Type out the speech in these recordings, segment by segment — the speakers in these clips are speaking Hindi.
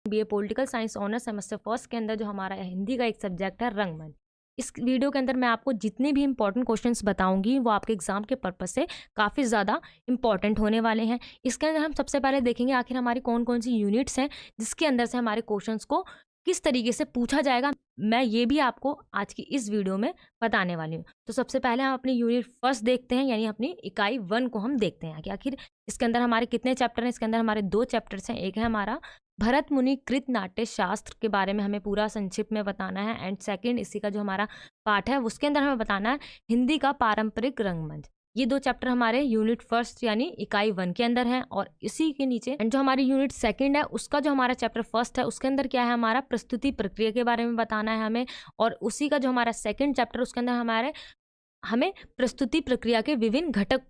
BA political science honours semester first के अंदर जो हमारा हिंदी का एक सब्जेक्ट है रंगमंच। इस वीडियो के अंदर मैं आपको जितने भी इंपॉर्टेंट क्वेश्चंस बताऊंगी वो आपके एग्जाम के पर्पस से काफ़ी ज़्यादा इंपॉर्टेंट होने वाले हैं। इसके अंदर हम सबसे पहले देखेंगे आखिर हमारी कौन कौन सी यूनिट्स हैं जिसके अंदर से हमारे क्वेश्चंस को किस तरीके से पूछा जाएगा, मैं ये भी आपको आज की इस वीडियो में बताने वाली हूँ। तो सबसे पहले हम अपनी यूनिट फर्स्ट देखते हैं, यानी अपनी इकाई 1 को हम देखते हैं कि आखिर इसके अंदर हमारे कितने चैप्टर हैं। इसके अंदर हमारे 2 चैप्टर्स हैं। एक है हमारा भरत मुनि कृत नाट्य शास्त्र के बारे में हमें पूरा संक्षिप्त में बताना है, एंड सेकंड इसी का जो हमारा पार्ट है उसके अंदर हमें बताना है हिंदी का पारंपरिक रंगमंच। ये 2 चैप्टर हमारे यूनिट फर्स्ट यानी इकाई 1 के अंदर हैं। और इसी के नीचे एंड जो हमारी यूनिट सेकंड है उसका जो हमारा चैप्टर फर्स्ट है उसके अंदर क्या है, हमारा प्रस्तुति प्रक्रिया के बारे में बताना है हमें। और उसी का जो हमारा सेकंड चैप्टर उसके अंदर हमें प्रस्तुति प्रक्रिया के विभिन्न घटक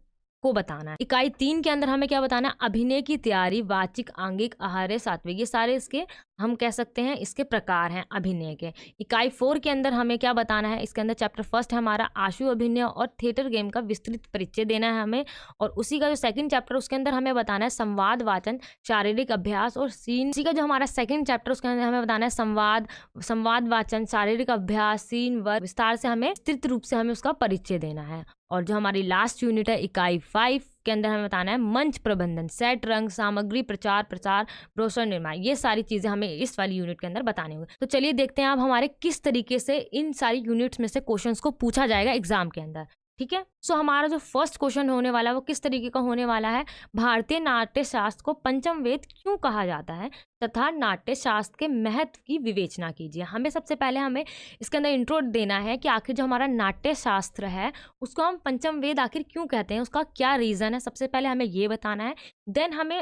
को बताना है। इकाई 3 के अंदर हमें क्या बताना है, अभिनय की तैयारी, वाचिक, आंगिक, आहार्य, सात्विक, ये सारे इसके हम कह सकते हैं इसके प्रकार हैं अभिनय के। इकाई 4 के अंदर हमें क्या बताना है, इसके अंदर चैप्टर फर्स्ट है हमारा आशु अभिनय और थिएटर गेम का विस्तृत परिचय देना है हमें। और उसी का जो सेकंड चैप्टर उसके अंदर हमें बताना है संवाद वाचन, शारीरिक अभ्यास और सीन। उसी का जो हमारा सेकंड चैप्टर उसके अंदर हमें बताना है संवाद वाचन, शारीरिक अभ्यास, सीन वर्ग, विस्तार से हमें विस्तृत रूप से हमें उसका परिचय देना है। और जो हमारी लास्ट यूनिट है इकाई 5 के अंदर हमें बताना है मंच प्रबंधन, सेट, रंग, सामग्री, प्रचार ब्रोशर निर्माण, ये सारी चीजें हमें इस वाली यूनिट के अंदर बताने होंगे। तो चलिए देखते हैं अब हमारे किस तरीके से इन सारी यूनिट्स में से क्वेश्चंस को पूछा जाएगा एग्जाम के अंदर। ठीक है, सो हमारा जो फर्स्ट क्वेश्चन होने वाला है वो किस तरीके का होने वाला है, भारतीय नाट्य शास्त्र को पंचम वेद क्यों कहा जाता है तथा नाट्य शास्त्र के महत्व की विवेचना कीजिए। हमें सबसे पहले हमें इसके अंदर इंट्रो देना है कि आखिर जो हमारा नाट्य शास्त्र है उसको हम पंचम वेद आखिर क्यों कहते हैं, उसका क्या रीज़न है, सबसे पहले हमें ये बताना है। देन हमें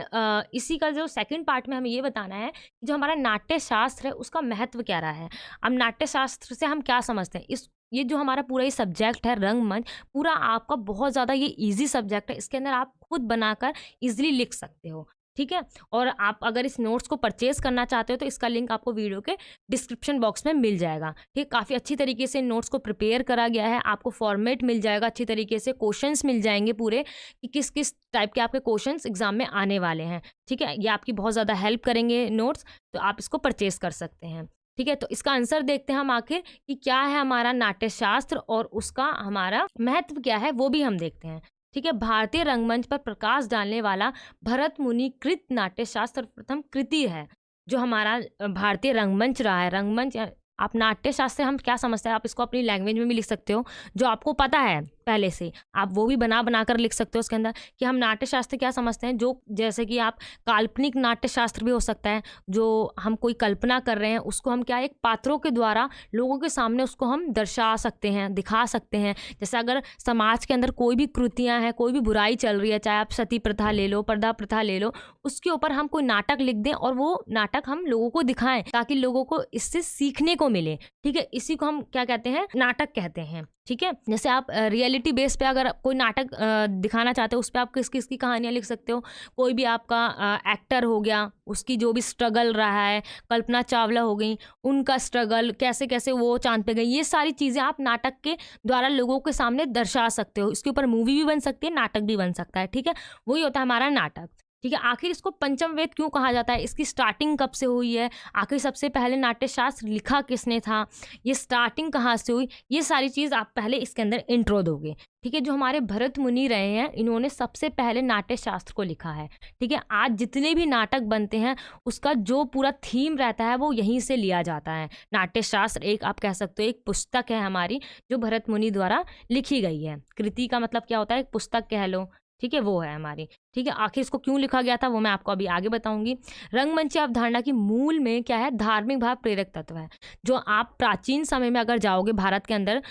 इसी का जो सेकंड पार्ट में हमें ये बताना है कि जो हमारा नाट्य शास्त्र है उसका महत्व क्या रहा है। अब नाट्य शास्त्र से हम क्या समझते हैं, ये जो हमारा पूरा ये सब्जेक्ट है रंगमंच, पूरा आपका बहुत ज़्यादा ये इजी सब्जेक्ट है। इसके अंदर आप खुद बनाकर इजीली लिख सकते हो। ठीक है, और आप अगर इस नोट्स को परचेज करना चाहते हो तो इसका लिंक आपको वीडियो के डिस्क्रिप्शन बॉक्स में मिल जाएगा। ठीक, काफ़ी अच्छी तरीके से नोट्स को प्रिपेयर करा गया है, आपको फॉर्मेट मिल जाएगा अच्छी तरीके से, क्वेश्चंस मिल जाएंगे पूरे कि किस किस टाइप के आपके क्वेश्चंस एग्जाम में आने वाले हैं। ठीक है, ये आपकी बहुत ज़्यादा हेल्प करेंगे नोट्स, तो आप इसको परचेज कर सकते हैं। ठीक है, तो इसका आंसर देखते हैं हम आखिर कि क्या है हमारा नाट्य शास्त्र और उसका हमारा महत्व क्या है वो भी हम देखते हैं। ठीक है, भारतीय रंगमंच पर प्रकाश डालने वाला भरत मुनि कृत नाट्य शास्त्र प्रथम कृति है। जो हमारा भारतीय रंगमंच रहा है, रंगमंच आप नाट्य शास्त्र हम क्या समझते हैं, आप इसको अपनी लैंग्वेज में भी लिख सकते हो जो आपको पता है पहले से, आप वो भी बना कर लिख सकते हो उसके अंदर कि हम नाट्य शास्त्र क्या समझते हैं। जो जैसे कि आप काल्पनिक नाट्य शास्त्र भी हो सकता है, जो हम कोई कल्पना कर रहे हैं उसको हम क्या एक पात्रों के द्वारा लोगों के सामने उसको हम दर्शा सकते हैं, दिखा सकते हैं। जैसे अगर समाज के अंदर कोई भी कृतियाँ हैं, कोई भी बुराई चल रही है, चाहे आप सती प्रथा ले लो, पर्दा प्रथा ले लो, उसके ऊपर हम कोई नाटक लिख दें और वो नाटक हम लोगों को दिखाएं ताकि लोगों को इससे सीखने को मिले। ठीक है, इसी को हम क्या कहते हैं, नाटक कहते हैं। ठीक है, जैसे आप रियलिटी बेस पे अगर कोई नाटक दिखाना चाहते हो उस पर आप किस किस की कहानियाँ लिख सकते हो। कोई भी आपका एक्टर हो गया, उसकी जो भी स्ट्रगल रहा है, कल्पना चावला हो गई, उनका स्ट्रगल कैसे कैसे वो चांद पे गई, ये सारी चीज़ें आप नाटक के द्वारा लोगों के सामने दर्शा सकते हो। इसके ऊपर मूवी भी बन सकती है, नाटक भी बन सकता है। ठीक है, वही होता है हमारा नाटक। ठीक है, आखिर इसको पंचम वेद क्यों कहा जाता है, इसकी स्टार्टिंग कब से हुई है, आखिर सबसे पहले नाट्य शास्त्र लिखा किसने था, ये स्टार्टिंग कहाँ से हुई, ये सारी चीज़ आप पहले इसके अंदर इंट्रो दोगे। ठीक है, जो हमारे भरत मुनि रहे हैं इन्होंने सबसे पहले नाट्य शास्त्र को लिखा है। ठीक है, आज जितने भी नाटक बनते हैं उसका जो पूरा थीम रहता है वो यहीं से लिया जाता है। नाट्य शास्त्र एक आप कह सकते हो एक पुस्तक है हमारी जो भरत मुनि द्वारा लिखी गई है। कृति का मतलब क्या होता है, एक पुस्तक कह लो। ठीक है, वो है हमारी। ठीक है, आखिर इसको क्यों लिखा गया था वो मैं आपको अभी आगे बताऊंगी। रंगमंच अवधारणा की मूल में क्या है, धार्मिक भाव प्रेरक तत्व है। जो आप प्राचीन समय में अगर जाओगे भारत के अंदर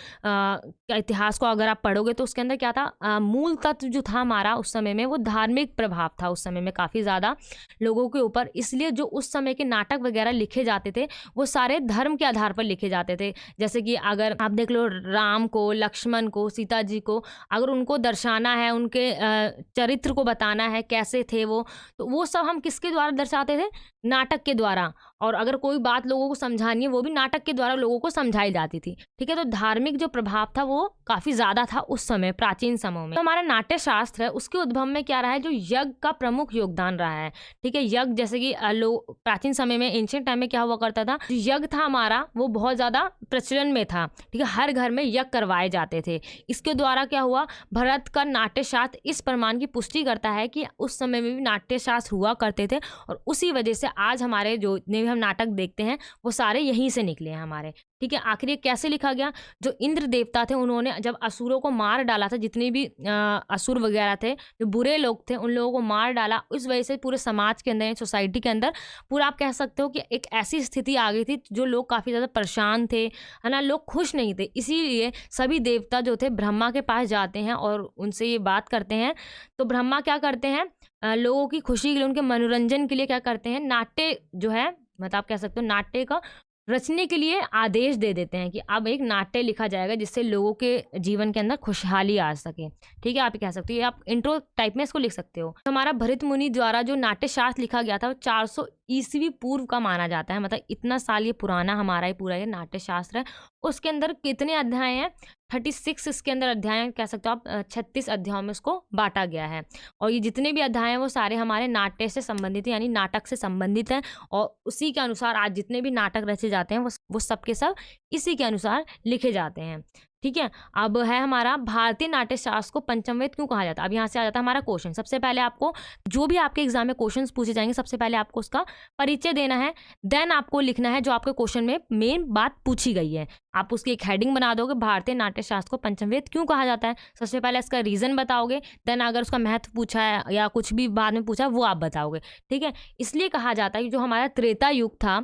इतिहास को अगर आप पढ़ोगे तो उसके अंदर क्या था, मूल तत्व जो था हमारा उस समय में वो धार्मिक प्रभाव था उस समय में काफ़ी ज़्यादा लोगों के ऊपर। इसलिए जो उस समय के नाटक वगैरह लिखे जाते थे वो सारे धर्म के आधार पर लिखे जाते थे। जैसे कि अगर आप देख लो राम को, लक्ष्मण को, सीता जी को, अगर उनको दर्शाना है, उनके चरित्र को बताना है कैसे थे वो, तो वो सब हम किसके द्वारा दर्शाते थे, नाटक के द्वारा। और अगर कोई बात लोगों को समझानी है वो भी नाटक के द्वारा लोगों को समझाई जाती थी। ठीक है, तो धार्मिक जो प्रभाव था वो काफ़ी ज़्यादा था उस समय, प्राचीन समयों में। तो हमारा नाट्य शास्त्र है उसके उद्भव में क्या रहा है, जो यज्ञ का प्रमुख योगदान रहा है। ठीक है, यज्ञ जैसे कि लोग प्राचीन समय में, एंशिएंट टाइम में क्या हुआ करता था, जो यज्ञ था हमारा वो बहुत ज़्यादा प्रचलन में था। ठीक है, हर घर में यज्ञ करवाए जाते थे। इसके द्वारा क्या हुआ, भारत का नाट्य शास्त्र इस प्रमाण की पुष्टि करता है कि उस समय में भी नाट्य शास्त्र हुआ करते थे, और उसी वजह से आज हमारे जो जितने भी हम नाटक देखते हैं वो सारे यहीं से निकले हैं हमारे। ठीक है, आखिर ये कैसे लिखा गया, जो इंद्र देवता थे उन्होंने जब असुरों को मार डाला था, जितने भी असुर वगैरह थे, जो बुरे लोग थे, उन लोगों को मार डाला। इस वजह से पूरे समाज के अंदर, सोसाइटी के अंदर पूरा आप कह सकते हो कि एक ऐसी स्थिति आ गई थी, जो लोग काफ़ी ज़्यादा परेशान थे, है ना, लोग खुश नहीं थे। इसीलिए सभी देवता जो थे ब्रह्मा के पास जाते हैं और उनसे ये बात करते हैं। तो ब्रह्मा क्या करते हैं, लोगों की खुशी के लिए, उनके मनोरंजन के लिए क्या करते हैं, नाट्य जो है, मतलब आप कह सकते हो नाट्य का रचने के लिए आदेश दे देते हैं कि अब एक नाट्य लिखा जाएगा जिससे लोगों के जीवन के अंदर खुशहाली आ सके। ठीक है, आप कह सकते हो, ये आप इंट्रो टाइप में इसको लिख सकते हो। तो हमारा भरत मुनि द्वारा जो नाट्य शास्त्र लिखा गया था वो 400 ईस्वी पूर्व का माना जाता है। मतलब इतना साल ये पुराना हमारा ही पूरा ये नाट्य शास्त्र है। उसके अंदर कितने अध्याय हैं, 36 इसके अंदर अध्याय कह सकते हो आप, 36 अध्यायों में उसको बांटा गया है। और ये जितने भी अध्याय हैं वो सारे हमारे नाट्य से संबंधित हैं, यानी नाटक से संबंधित हैं। और उसी के अनुसार आज जितने भी नाटक रचे जाते हैं वो सब के सब इसी के अनुसार लिखे जाते हैं। ठीक है, अब है हमारा भारतीय नाट्य शास्त्र को पंचम वेद क्यों कहा जाता है। अब यहाँ से आ जाता है हमारा क्वेश्चन। सबसे पहले आपको जो भी आपके एग्जाम में क्वेश्चंस पूछे जाएंगे, सबसे पहले आपको उसका परिचय देना है, देन आपको लिखना है जो आपके क्वेश्चन में मेन बात पूछी गई है। आप उसकी एक हेडिंग बना दोगे, भारतीय नाट्य शास्त्र को पंचम वेद क्यों कहा जाता है। सबसे पहले इसका रीजन बताओगे, देन अगर उसका महत्व पूछा है या कुछ भी बाद में पूछा है वो आप बताओगे। ठीक है, इसलिए कहा जाता है कि जो हमारा त्रेता युग था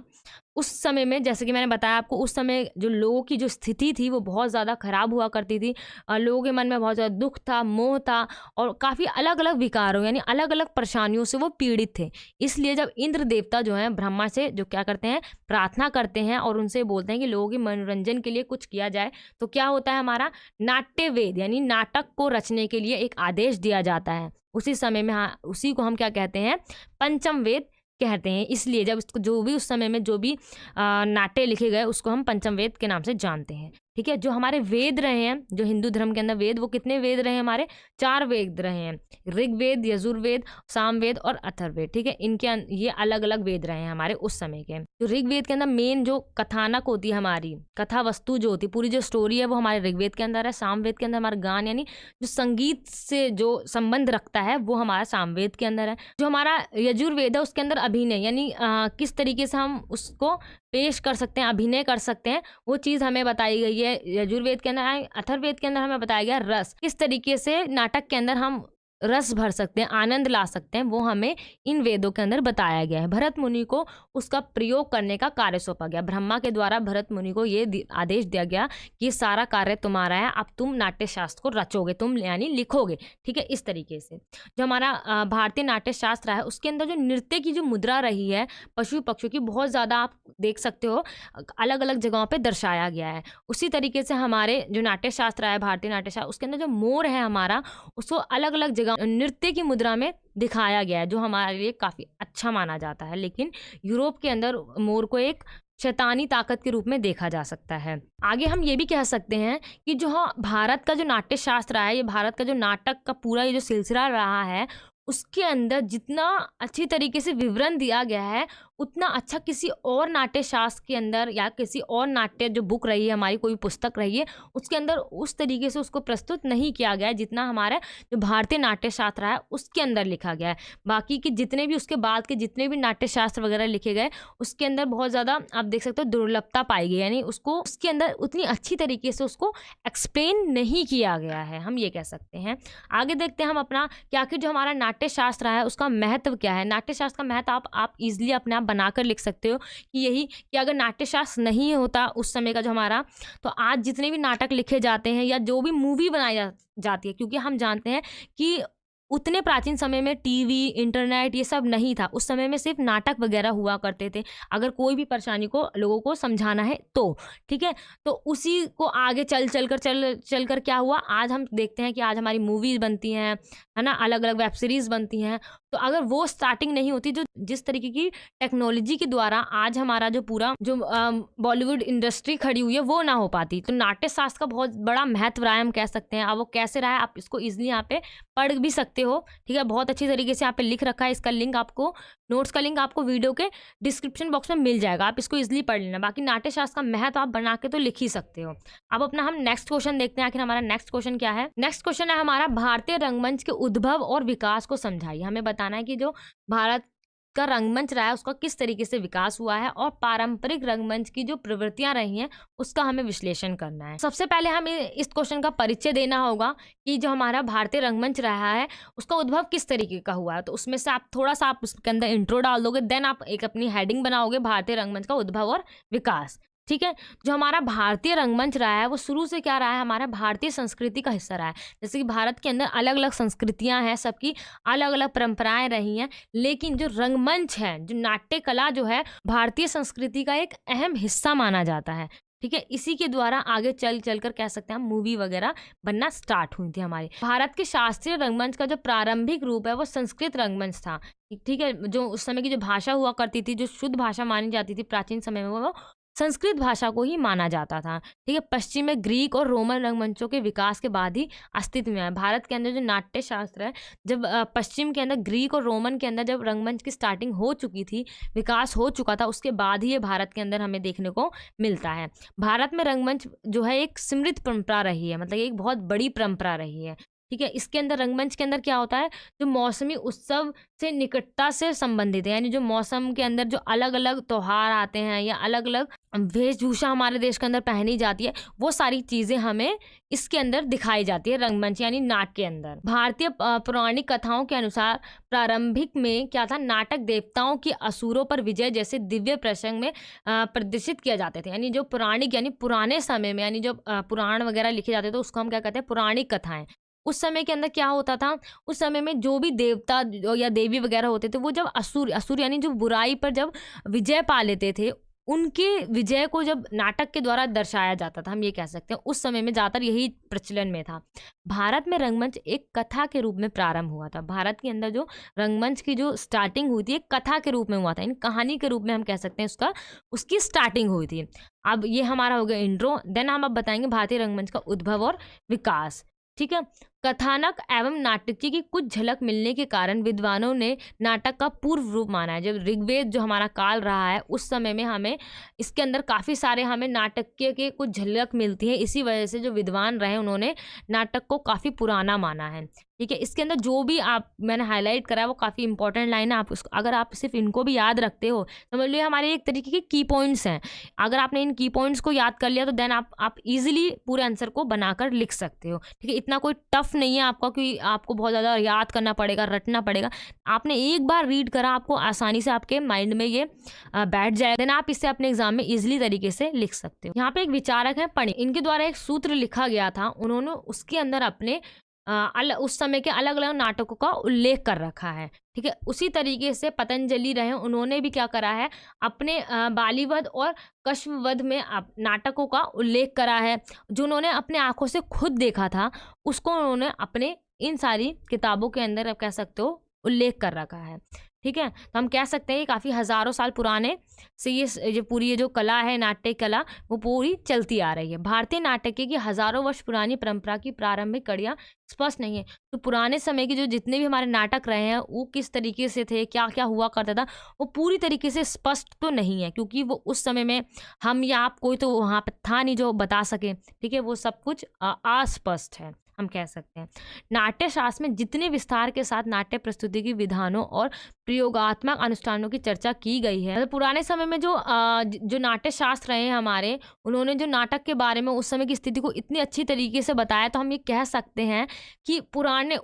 उस समय में, जैसे कि मैंने बताया आपको, उस समय जो लोगों की जो स्थिति थी वो बहुत ज़्यादा खराब हुआ करती थी। लोगों के मन में बहुत ज़्यादा दुख था, मोह था, और काफ़ी अलग अलग विकारों यानी अलग अलग परेशानियों से वो पीड़ित थे। इसलिए जब इंद्र देवता जो हैं ब्रह्मा से जो क्या करते हैं, प्रार्थना करते हैं और उनसे बोलते हैं कि लोगों के मनोरंजन के लिए कुछ किया जाए, तो क्या होता है, हमारा नाट्य वेद यानी नाटक को रचने के लिए एक आदेश दिया जाता है उसी समय में। हाँ, उसी को हम क्या कहते हैं, पंचम वेद कहते हैं। इसलिए जब इसको जो भी उस समय में जो भी नाट्य लिखे गए उसको हम पंचम वेद के नाम से जानते हैं। ठीक है, जो हमारे वेद रहे हैं, जो हिंदू धर्म के अंदर वेद, वो कितने वेद रहे हैं, हमारे 4 वेद रहे हैं, ऋग्वेद, यजुर्वेद, सामवेद और अथर्ववेद। ठीक है, इनके ये अलग अलग वेद रहे हैं हमारे उस समय के। जो ऋग्वेद के अंदर मेन जो कथानक होती है, हमारी कथा वस्तु जो होती है, पूरी जो स्टोरी है वो हमारे ऋग्वेद के अंदर है। सामवेद के अंदर हमारा गान यानी जो संगीत से जो संबंध रखता है वो हमारा सामवेद के अंदर है। जो हमारा यजुर्वेद है उसके अंदर अभिनय यानी किस तरीके से हम उसको पेश कर सकते हैं, अभिनय कर सकते हैं, वो चीज़ हमें बताई गई है यजुर्वेद के अंदर। अथर्ववेद के अंदर हमें बताया गया रस, किस तरीके से नाटक के अंदर हम रस भर सकते हैं, आनंद ला सकते हैं, वो हमें इन वेदों के अंदर बताया गया है। भरत मुनि को उसका प्रयोग करने का कार्य सौंपा गया। ब्रह्मा के द्वारा भरत मुनि को ये आदेश दिया गया कि ये सारा कार्य तुम्हारा है, अब तुम नाट्य शास्त्र को रचोगे, तुम यानी लिखोगे। ठीक है, इस तरीके से जो हमारा भारतीय नाट्य शास्त्र है उसके अंदर जो नृत्य की जो मुद्रा रही है पशु पक्षियों की, बहुत ज़्यादा आप देख सकते हो अलग अलग जगहों पर दर्शाया गया है। उसी तरीके से हमारे जो नाट्य शास्त्र है, भारतीय नाट्य शास्त्र, उसके अंदर जो मोर है हमारा, उसको अलग अलग जगह नृत्य की मुद्रा में दिखाया गया है, जो हमारे लिए काफ़ी अच्छा माना जाता है। लेकिन यूरोप के अंदर मोर को एक शैतानी ताकत के रूप में देखा जा सकता है। आगे हम ये भी कह सकते हैं कि जो भारत का जो नाट्य शास्त्र है, ये भारत का जो नाटक का पूरा ये जो सिलसिला रहा है, उसके अंदर जितना अच्छी तरीके से विवरण दिया गया है उतना अच्छा किसी और नाट्य शास्त्र के अंदर या किसी और नाट्य जो बुक रही है, हमारी कोई पुस्तक रही है, उसके अंदर उस तरीके से उसको प्रस्तुत नहीं किया गया है जितना हमारा जो भारतीय नाट्य शास्त्र है उसके अंदर लिखा गया है। बाकी के जितने भी उसके बाद के जितने भी नाट्य शास्त्र वगैरह लिखे गए उसके अंदर बहुत ज़्यादा आप देख सकते हो दुर्लभता पाई गई, यानी उसको उसके अंदर उतनी अच्छी तरीके से उसको एक्सप्लेन नहीं किया गया है, हम ये कह सकते हैं। आगे देखते हैं हम अपना कि आखिर जो हमारा नाट्य शास्त्र है उसका महत्व क्या है। नाट्य शास्त्र का महत्व आप ईजिली अपने आप बनाकर लिख सकते हो कि यही कि अगर नाट्य शास्त्र नहीं होता उस समय का जो हमारा, तो आज जितने भी नाटक लिखे जाते हैं या जो भी मूवी बनाई जाती है, क्योंकि हम जानते हैं कि उतने प्राचीन समय में टीवी, इंटरनेट ये सब नहीं था। उस समय में सिर्फ नाटक वगैरह हुआ करते थे, अगर कोई भी परेशानी को लोगों को समझाना है तो। ठीक है, तो उसी को आगे चल कर क्या हुआ, आज हम देखते हैं कि आज हमारी मूवीज बनती हैं, है ना, अलग अलग वेब सीरीज बनती हैं। तो अगर वो स्टार्टिंग नहीं होती, जो जिस तरीके की टेक्नोलॉजी के द्वारा आज हमारा जो पूरा जो बॉलीवुड इंडस्ट्री खड़ी हुई है वो ना हो पाती। तो नाट्य शास्त्र का बहुत बड़ा महत्व रहा है, हम कह सकते हैं। अब वो कैसे रहा है, आप इसको इजिली यहाँ पे पढ़ भी सकते हो, ठीक है। बहुत अच्छी तरीके से यहाँ पे लिख रखा है। इसका लिंक आपको, नोट्स का लिंक आपको वीडियो के डिस्क्रिप्शन बॉक्स में मिल जाएगा, आप इसको इजिली पढ़ लेना। बाकी नाट्य शास्त्र का महत्व आप बना के तो लिख ही सकते हो। अब अपना हम नेक्स्ट क्वेश्चन देखते हैं, आखिर हमारा नेक्स्ट क्वेश्चन क्या है। नेक्स्ट क्वेश्चन है हमारा, भारतीय रंगमंच के उद्भव और विकास को समझाइए। हमें बताना है कि जो भारत का रंगमंच रहा है उसका किस तरीके से विकास हुआ है, और पारंपरिक रंगमंच की जो प्रवृत्तियां रही हैं उसका हमें विश्लेषण करना है। सबसे पहले हमें इस क्वेश्चन का परिचय देना होगा कि जो हमारा भारतीय रंगमंच रहा है उसका उद्भव किस तरीके का हुआ है। तो उसमें से आप थोड़ा सा आप उसके अंदर इंट्रो डाल दोगे, देन आप एक अपनी हेडिंग बनाओगे, भारतीय रंगमंच का उद्भव और विकास, ठीक है। जो हमारा भारतीय रंगमंच रहा है वो शुरू से क्या रहा है, हमारा भारतीय संस्कृति का हिस्सा रहा है। जैसे कि भारत के अंदर अलग अलग संस्कृतियां हैं, सबकी अलग अलग परंपराएं रही हैं, लेकिन जो रंगमंच है, जो नाट्य कला जो है, भारतीय संस्कृति का एक अहम हिस्सा माना जाता है, ठीक है। इसी के द्वारा आगे चल कर कह सकते हैं हम मूवी वगैरह बनना स्टार्ट हुई थी हमारी। भारत के शास्त्रीय रंगमंच का जो प्रारंभिक रूप है वो संस्कृत रंगमंच था, ठीक है। जो उस समय की जो भाषा हुआ करती थी, जो शुद्ध भाषा मानी जाती थी प्राचीन समय में, वो संस्कृत भाषा को ही माना जाता था, ठीक है। पश्चिम में ग्रीक और रोमन रंगमंचों के विकास के बाद ही अस्तित्व में आया। भारत के अंदर जो नाट्य शास्त्र है, जब पश्चिम के अंदर ग्रीक और रोमन के अंदर जब रंगमंच की स्टार्टिंग हो चुकी थी, विकास हो चुका था, उसके बाद ही ये भारत के अंदर हमें देखने को मिलता है। भारत में रंगमंच जो है एक समृद्ध परंपरा रही है, मतलब एक बहुत बड़ी परंपरा रही है, ठीक है। इसके अंदर रंगमंच के अंदर क्या होता है, जो मौसमी उत्सव से निकटता से संबंधित है, यानी जो मौसम के अंदर जो अलग अलग त्योहार आते हैं या अलग अलग वेशभूषा हमारे देश के अंदर पहनी जाती है, वो सारी चीजें हमें इसके अंदर दिखाई जाती है रंगमंच यानी नाटक के अंदर। भारतीय पौराणिक कथाओं के अनुसार प्रारंभिक में क्या था, नाटक देवताओं की असुरों पर विजय जैसे दिव्य प्रसंग में प्रदर्शित किया जाते थे। यानी जो पौराणिक यानी पुराने समय में, यानी जो पुराण वगैरह लिखे जाते थे उसको हम क्या कहते हैं, पौराणिक कथाएं। उस समय के अंदर क्या होता था, उस समय में जो भी देवता या देवी वगैरह होते थे, वो जब असुर यानी जो बुराई पर जब विजय पा लेते थे, उनके विजय को जब नाटक के द्वारा दर्शाया जाता था, हम ये कह सकते हैं। उस समय में ज़्यादातर यही प्रचलन में था। भारत में रंगमंच एक कथा के रूप में प्रारंभ हुआ था। भारत के अंदर जो रंगमंच की जो स्टार्टिंग हुई थी, एक कथा के रूप में हुआ था, इन कहानी के रूप में हम कह सकते हैं उसकी स्टार्टिंग हुई थी। अब ये हमारा हो गया इंट्रो, देन हम अब बताएंगे भारतीय रंगमंच का उद्भव और विकास, ठीक है। कथानक एवं नाटकीय की कुछ झलक मिलने के कारण विद्वानों ने नाटक का पूर्व रूप माना है। जब ऋग्वेद जो हमारा काल रहा है, उस समय में हमें इसके अंदर काफ़ी सारे हमें नाटकीय के कुछ झलक मिलती है। इसी वजह से जो विद्वान रहे उन्होंने नाटक को काफ़ी पुराना माना है, ठीक है। इसके अंदर जो भी मैंने हाईलाइट करा है वो काफ़ी इंपॉर्टेंट लाइन है। आप उसको अगर आप सिर्फ इनको भी याद रखते हो, समझ लो हमारे एक तरीके के की पॉइंट्स हैं। अगर आपने इन की पॉइंट्स को याद कर लिया तो देन आप इजीली पूरे आंसर को बनाकर लिख सकते हो, ठीक है। इतना कोई टफ नहीं है आपका कि आपको बहुत ज़्यादा याद करना पड़ेगा, रटना पड़ेगा। आपने एक बार रीड करा, आपको आसानी से आपके माइंड में ये बैठ जाएगा, देन आप इसे अपने एग्जाम में इजीली तरीके से लिख सकते हो। यहाँ पे एक विचारक है पणि, इनके द्वारा एक सूत्र लिखा गया था। उन्होंने उसके अंदर अपने उस समय के अलग अलग नाटकों का उल्लेख कर रखा है, ठीक है। उसी तरीके से पतंजलि रहे, उन्होंने भी क्या करा है, अपने बालीवध और कश्मवध में नाटकों का उल्लेख करा है। जो उन्होंने अपने आंखों से खुद देखा था, उसको उन्होंने अपने इन सारी किताबों के अंदर आप कह सकते हो उल्लेख कर रखा है, ठीक है। तो हम कह सकते हैं ये काफ़ी हज़ारों साल पुराने से ये पूरी ये जो कला है, नाट्य कला, वो पूरी चलती आ रही है। भारतीय नाटक की हज़ारों वर्ष पुरानी परंपरा की प्रारंभिक कड़ियाँ स्पष्ट नहीं है। तो पुराने समय के जो जितने भी हमारे नाटक रहे हैं वो किस तरीके से थे, क्या क्या हुआ करता था, वो पूरी तरीके से स्पष्ट तो नहीं है, क्योंकि वो उस समय में हम या आप कोई तो वहाँ पर था नहीं जो बता सके, ठीक है। वो सब कुछ अस्पष्ट है, हम कह सकते हैं। नाट्य शास्त्र में जितने विस्तार के साथ नाट्य प्रस्तुति की विधानों और प्रयोगात्मक अनुष्ठानों की चर्चा की गई है, पुराने समय में जो नाट्य शास्त्र रहे हैं हमारे, उन्होंने जो नाटक के बारे में उस समय की स्थिति को इतनी अच्छी तरीके से बताया, तो हम ये कह सकते हैं कि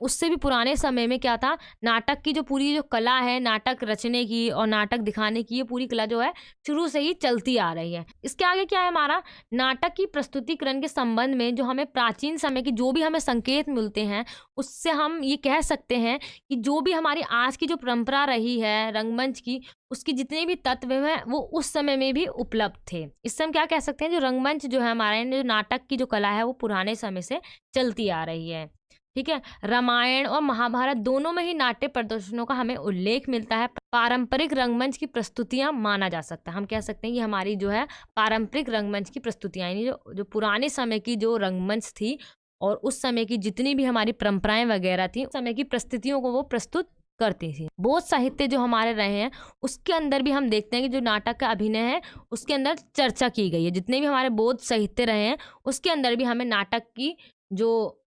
उससे भी पुराने समय में क्या था, नाटक की जो पूरी जो कला है, नाटक रचने की और नाटक दिखाने की, ये पूरी कला जो है शुरू से ही चलती आ रही है। इसके आगे क्या है, हमारा नाटक की प्रस्तुतिकरण के संबंध में जो हमें प्राचीन समय की जो भी हमें संकेत मिलते हैं, उससे हम ये कह सकते हैं कि जो भी हमारी आज की जो परंपरा रही है रंगमंच की, उसकी जितने भी तत्व हैं वो उस समय में भी उपलब्ध थे। इससे हम क्या कह सकते हैं, जो रंगमंच जो है हमारे जो नाटक की जो कला है वो पुराने समय से चलती आ रही है, ठीक है। रामायण और महाभारत दोनों में ही नाट्य प्रदर्शनों का हमें उल्लेख मिलता है। पारंपरिक रंगमंच की प्रस्तुतियां माना जा सकता है, हम कह सकते हैं कि हमारी जो है पारंपरिक रंगमंच की प्रस्तुतियां, यानी जो पुराने समय की जो रंगमंच थी और उस समय की जितनी भी हमारी परंपराएं वगैरह थी, उस समय की परिस्थितियों को वो प्रस्तुत करती थी। बोध साहित्य जो हमारे रहे हैं उसके अंदर भी हम देखते हैं कि जो नाटक का अभिनय है उसके अंदर चर्चा की गई है। जितने भी हमारे बोध साहित्य रहे हैं उसके अंदर भी हमें नाटक की जो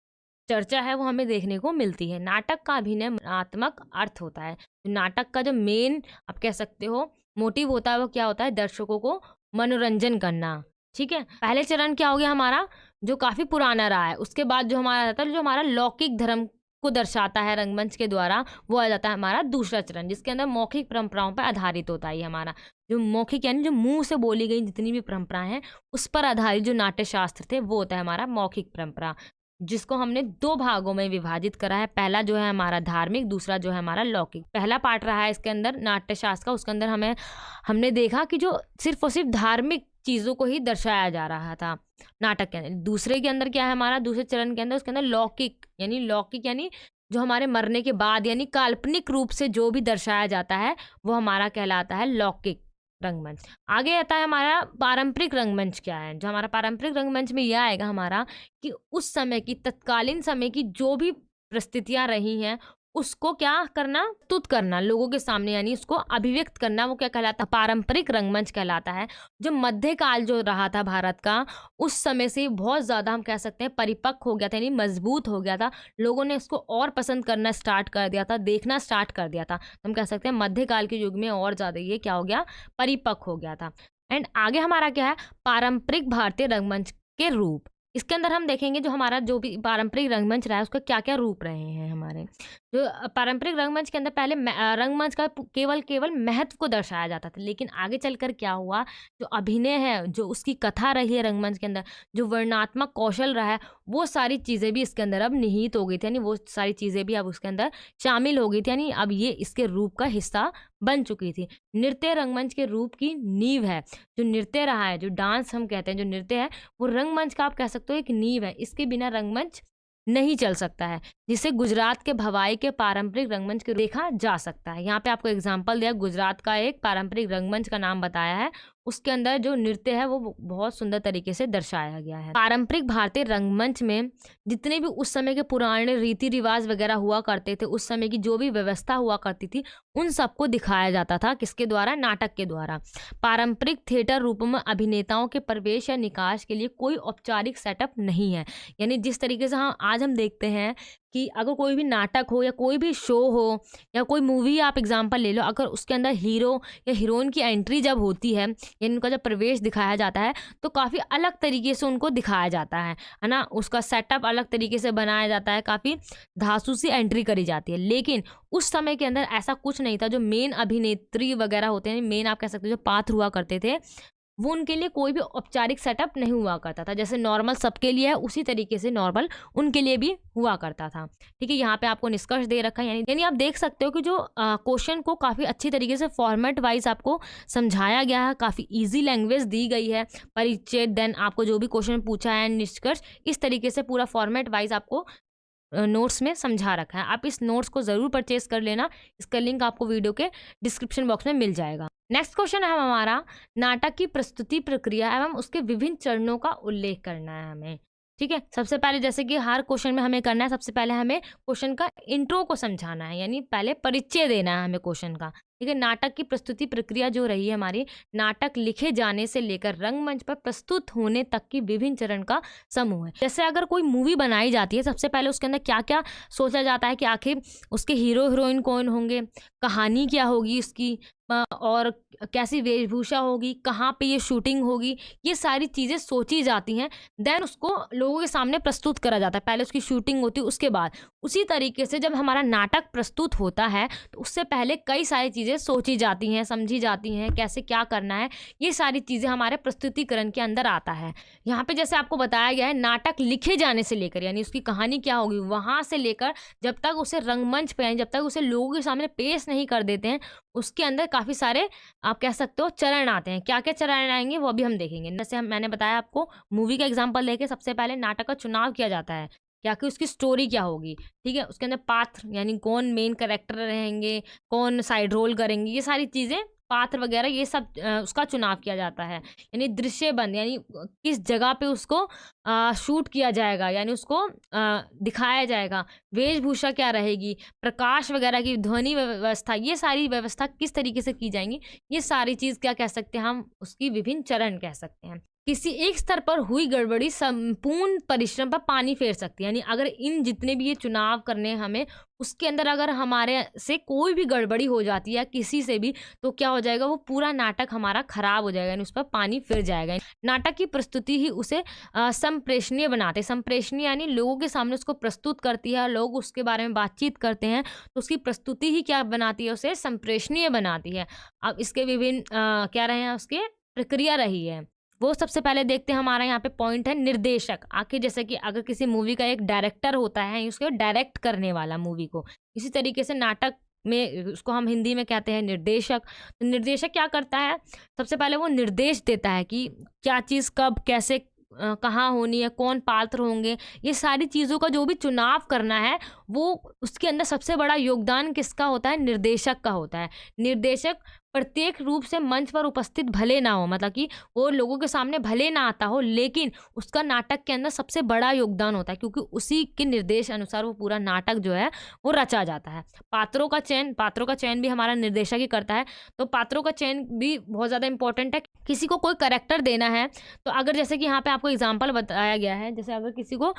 चर्चा है वो हमें देखने को मिलती है। नाटक का अभिनय रचनात्मक अर्थ होता है। नाटक का जो मेन आप कह सकते हो मोटिव होता है वो क्या होता है, दर्शकों को मनोरंजन करना। ठीक है। पहले चरण क्या हो गया हमारा, जो काफी पुराना रहा है। उसके बाद जो हमारा आता है, जो हमारा लौकिक धर्म को दर्शाता है रंगमंच के द्वारा, वो आ जाता है हमारा दूसरा चरण, जिसके अंदर मौखिक परंपराओं पर आधारित होता है। ये हमारा जो मौखिक यानी जो मुंह से बोली गई जितनी भी परंपराएं हैं उस पर आधारित जो नाट्य शास्त्र थे वो होता है हमारा मौखिक परंपरा, जिसको हमने दो भागों में विभाजित करा है। पहला जो है हमारा धार्मिक, दूसरा जो है हमारा लौकिक। पहला पार्ट रहा है इसके अंदर नाट्य शास्त्र का, उसके अंदर हमने देखा कि जो सिर्फ और सिर्फ धार्मिक चीजों को ही दर्शाया जा रहा था नाटक के अंदर। दूसरे के अंदर क्या है हमारा, दूसरे चरण के अंदर उसके अंदर लौकिक यानी जो हमारे मरने के बाद यानी काल्पनिक रूप से जो भी दर्शाया जाता है वो हमारा कहलाता है लौकिक रंगमंच। आगे आता है हमारा पारंपरिक रंगमंच। क्या है जो हमारा पारंपरिक रंगमंच में यह आएगा हमारा कि उस समय की तत्कालीन समय की जो भी परिस्थितियां रही हैं उसको क्या करना, प्रस्तुत करना लोगों के सामने, यानी उसको अभिव्यक्त करना, वो क्या कहलाता है, पारंपरिक रंगमंच कहलाता है। जो मध्यकाल जो रहा था भारत का, उस समय से बहुत ज़्यादा हम कह सकते हैं परिपक्व हो गया था, यानी मजबूत हो गया था। लोगों ने इसको और पसंद करना स्टार्ट कर दिया था, देखना स्टार्ट कर दिया था। हम कह सकते हैं मध्यकाल के युग में और ज़्यादा ये क्या हो गया, परिपक्व हो गया था। एंड आगे हमारा क्या है, पारंपरिक भारतीय रंगमंच के रूप। इसके अंदर हम देखेंगे जो हमारा जो भी पारंपरिक रंगमंच रहा है उसका क्या क्या रूप रहे हैं हमारे। जो पारंपरिक रंगमंच के अंदर पहले रंगमंच का केवल महत्व को दर्शाया जाता था, लेकिन आगे चलकर क्या हुआ, जो अभिनय है, जो उसकी कथा रही है रंगमंच के अंदर, जो वर्णनात्मक कौशल रहा है, वो सारी चीज़ें भी इसके अंदर अब निहित हो गई थी, यानी वो सारी चीज़ें भी अब उसके अंदर शामिल हो गई थी, यानी अब ये इसके रूप का हिस्सा बन चुकी थी। नृत्य रंगमंच के रूप की नींव है। जो नृत्य रहा है, जो डांस हम कहते हैं, जो नृत्य है वो रंगमंच का आप कह सकते हो एक नींव है। इसके बिना रंगमंच नहीं चल सकता है, जिसे गुजरात के भवाई के पारंपरिक रंगमंच के देखा जा सकता है। यहाँ पे आपको एग्जांपल दिया, गुजरात का एक पारंपरिक रंगमंच का नाम बताया है, उसके अंदर जो नृत्य है वो बहुत सुंदर तरीके से दर्शाया गया है। पारंपरिक भारतीय रंगमंच में जितने भी उस समय के पुराने रीति रिवाज वगैरह हुआ करते थे, उस समय की जो भी व्यवस्था हुआ करती थी, उन सबको दिखाया जाता था किसके द्वारा, नाटक के द्वारा। पारंपरिक थिएटर रूपों में अभिनेताओं के प्रवेश या निकास के लिए कोई औपचारिक सेटअप नहीं है। यानी जिस तरीके से आज हम देखते हैं कि अगर कोई भी नाटक हो या कोई भी शो हो या कोई मूवी आप एग्जांपल ले लो, अगर उसके अंदर हीरो या हीरोइन की एंट्री जब होती है, यानी उनका जब प्रवेश दिखाया जाता है, तो काफ़ी अलग तरीके से उनको दिखाया जाता है ना। उसका सेटअप अलग तरीके से बनाया जाता है, काफ़ी धांसू सी एंट्री करी जाती है। लेकिन उस समय के अंदर ऐसा कुछ नहीं था। जो मेन अभिनेत्री वगैरह होते हैं, मेन आप कह सकते हो जो पात्र हुआ करते थे, वो उनके लिए कोई भी औपचारिक सेटअप नहीं हुआ करता था। जैसे नॉर्मल सबके लिए है उसी तरीके से नॉर्मल उनके लिए भी हुआ करता था। ठीक है, यहाँ पे आपको निष्कर्ष दे रखा है, यानी आप देख सकते हो कि जो क्वेश्चन को काफ़ी अच्छी तरीके से फॉर्मेट वाइज आपको समझाया गया है, काफ़ी ईजी लैंग्वेज दी गई है। परिचय, देन आपको जो भी क्वेश्चन पूछा है, निष्कर्ष, इस तरीके से पूरा फॉर्मेट वाइज आपको नोट्स में समझा रखा है। आप इस नोट्स को ज़रूर परचेज कर लेना, इसका लिंक आपको वीडियो के डिस्क्रिप्शन बॉक्स में मिल जाएगा। नेक्स्ट क्वेश्चन है हमारा, नाटक की प्रस्तुति प्रक्रिया एवं उसके विभिन्न चरणों का उल्लेख करना है हमें। ठीक है, सबसे पहले जैसे कि हर क्वेश्चन में हमें करना है, सबसे पहले हमें क्वेश्चन का इंट्रो को समझाना है, यानी पहले परिचय देना है हमें क्वेश्चन का। ठीक है, नाटक की प्रस्तुति प्रक्रिया जो रही है हमारी, नाटक लिखे जाने से लेकर रंगमंच पर प्रस्तुत होने तक की विभिन्न चरण का समूह है। जैसे अगर कोई मूवी बनाई जाती है, सबसे पहले उसके अंदर क्या क्या सोचा जाता है कि आखिर उसके हीरो हीरोइन कौन होंगे, कहानी क्या होगी उसकी, और कैसी वेशभूषा होगी, कहाँ पे ये शूटिंग होगी, ये सारी चीज़ें सोची जाती हैं। देन उसको लोगों के सामने प्रस्तुत करा जाता है। पहले उसकी शूटिंग होती है, उसके बाद उसी तरीके से जब हमारा नाटक प्रस्तुत होता है तो उससे पहले कई सारी चीज़ें सोची जाती हैं, समझी जाती हैं, कैसे क्या करना है, ये सारी चीज़ें हमारे प्रस्तुतिकरण के अंदर आता है। यहाँ पे जैसे आपको बताया गया है, नाटक लिखे जाने से लेकर, यानी उसकी कहानी क्या होगी, वहाँ से लेकर जब तक उसे रंगमंच पे, यानी जब तक उसे लोगों के सामने पेश नहीं कर देते हैं, उसके अंदर काफ़ी सारे आप कह सकते हो चरण आते हैं। क्या क्या चरण आएंगे वो भी हम देखेंगे। जैसे मैंने बताया आपको, मूवी का एग्जांपल लेके सबसे पहले नाटक का चुनाव किया जाता है। क्या कि उसकी स्टोरी क्या होगी, ठीक है। उसके अंदर पात्र यानी कौन मेन कैरेक्टर रहेंगे, कौन साइड रोल करेंगे, ये सारी चीज़ें पात्र वगैरह ये सब उसका चुनाव किया जाता है। यानी दृश्यबंध यानी किस जगह पे उसको शूट किया जाएगा, यानी उसको दिखाया जाएगा, वेशभूषा क्या रहेगी, प्रकाश वगैरह की, ध्वनि व्यवस्था, ये सारी व्यवस्था किस तरीके से की जाएंगी, ये सारी चीज़ क्या कह सकते हैं हम, उसकी विभिन्न चरण कह सकते हैं। किसी एक स्तर पर हुई गड़बड़ी संपूर्ण परिश्रम पर पानी फेर सकती है। यानी अगर इन जितने भी ये चुनाव करने हैं हमें, उसके अंदर अगर हमारे से कोई भी गड़बड़ी हो जाती है किसी से भी, तो क्या हो जाएगा, वो पूरा नाटक हमारा खराब हो जाएगा, यानी उस पर पानी फिर जाएगा। नाटक की प्रस्तुति ही उसे संप्रेषणीय बनाते। संप्रेषणीय यानी लोगों के सामने उसको प्रस्तुत करती है, लोग उसके बारे में बातचीत करते हैं, तो उसकी प्रस्तुति ही क्या बनाती है, उसे संप्रेषणीय बनाती है। अब इसके विभिन्न क्या रहे हैं, उसके प्रक्रिया रही है, वो सबसे पहले देखते हैं। हमारा यहाँ पे पॉइंट है निर्देशक। आखिर जैसे कि अगर किसी मूवी का एक डायरेक्टर होता है, उसको डायरेक्ट करने वाला मूवी को, इसी तरीके से नाटक में उसको हम हिंदी में कहते हैं निर्देशक। तो निर्देशक क्या करता है, सबसे पहले वो निर्देश देता है कि क्या चीज़ कब कैसे कहाँ होनी है, कौन पात्र होंगे, ये सारी चीज़ों का जो भी चुनाव करना है, वो उसके अंदर सबसे बड़ा योगदान किसका होता है, निर्देशक का होता है। निर्देशक प्रत्येक रूप से मंच पर उपस्थित भले ना हो, मतलब कि वो लोगों के सामने भले ना आता हो, लेकिन उसका नाटक के अंदर सबसे बड़ा योगदान होता है, क्योंकि उसी के निर्देश अनुसार वो पूरा नाटक जो है वो रचा जाता है। पात्रों का चयन भी हमारा निर्देशक ही करता है। तो पात्रों का चयन भी बहुत ज़्यादा इंपॉर्टेंट है। किसी को कोई कैरेक्टर देना है, तो अगर जैसे कि यहाँ पे आपको एग्जाम्पल बताया गया है, जैसे अगर किसी को